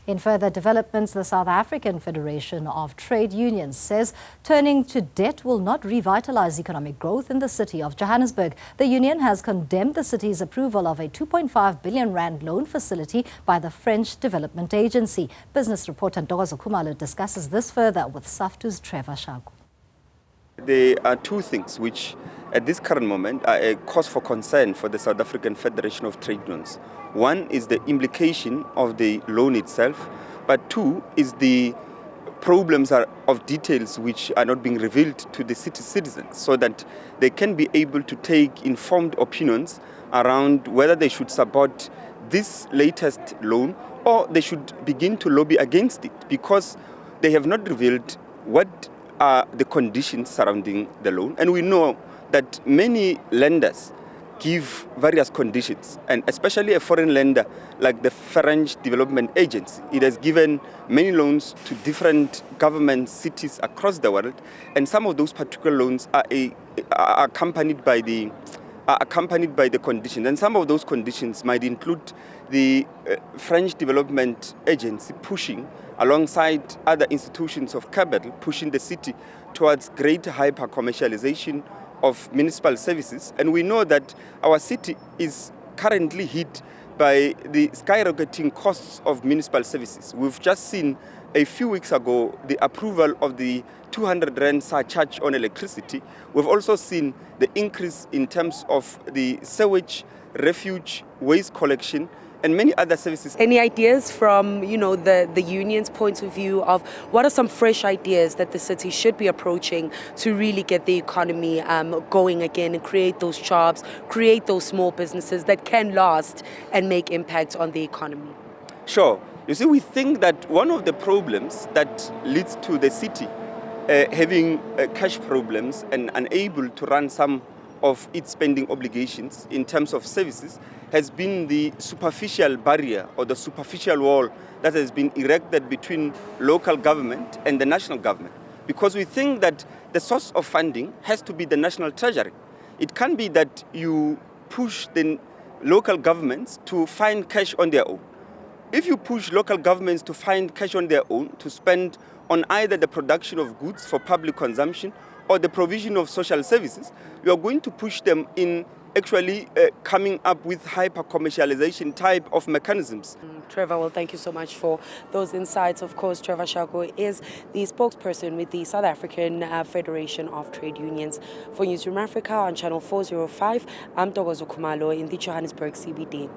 In further developments, the South African Federation of Trade Unions says turning to debt will not revitalise economic growth in the city of Johannesburg. The union has condemned the city's approval of a 2.5 billion rand loan facility by the French Development Agency. Business reporter Ntokozo Khumalo discusses this further with Saftu's Trevor Shaku. There are two things which at this current moment are a cause for concern for the South African Federation of Trade Unions. One is the implication of the loan itself, but two is the problems of details which are not being revealed to the city citizens so that they can be able to take informed opinions around whether they should support this latest loan or they should begin to lobby against it, because they have not revealed what are the conditions surrounding the loan. And we know that many lenders give various conditions, and especially a foreign lender like the French Development Agency. It has given many loans to different government cities across the world, and some of those particular loans are accompanied by the conditions, and some of those conditions might include the French Development Agency pushing, alongside other institutions of capital, pushing the city towards greater hyper-commercialization of municipal services. And we know that our city is currently hit by the skyrocketing costs of municipal services. We've just seen a few weeks ago the approval of the 200 rand surcharge on electricity. We've also seen the increase in terms of the sewage, refuge, waste collection, and many other services. Any ideas from, the union's point of view of what are some fresh ideas that the city should be approaching to really get the economy going again and create those jobs, create those small businesses that can last and make impact on the economy? Sure. You see, we think that one of the problems that leads to the city having cash problems and unable to run some of its spending obligations in terms of services has been the superficial barrier or the superficial wall that has been erected between local government and the national government. Because we think that the source of funding has to be the national treasury. It can't be that you push the local governments to find cash on their own. If you push local governments to find cash on their own, to spend on either the production of goods for public consumption or the provision of social services, you are going to push them in actually coming up with hyper-commercialization type of mechanisms. Trevor, well, thank you so much for those insights. Of course, Trevor Shaku is the spokesperson with the South African Federation of Trade Unions. For Newzroom Afrika on channel 405, I'm Ntokozo Khumalo in the Johannesburg CBD.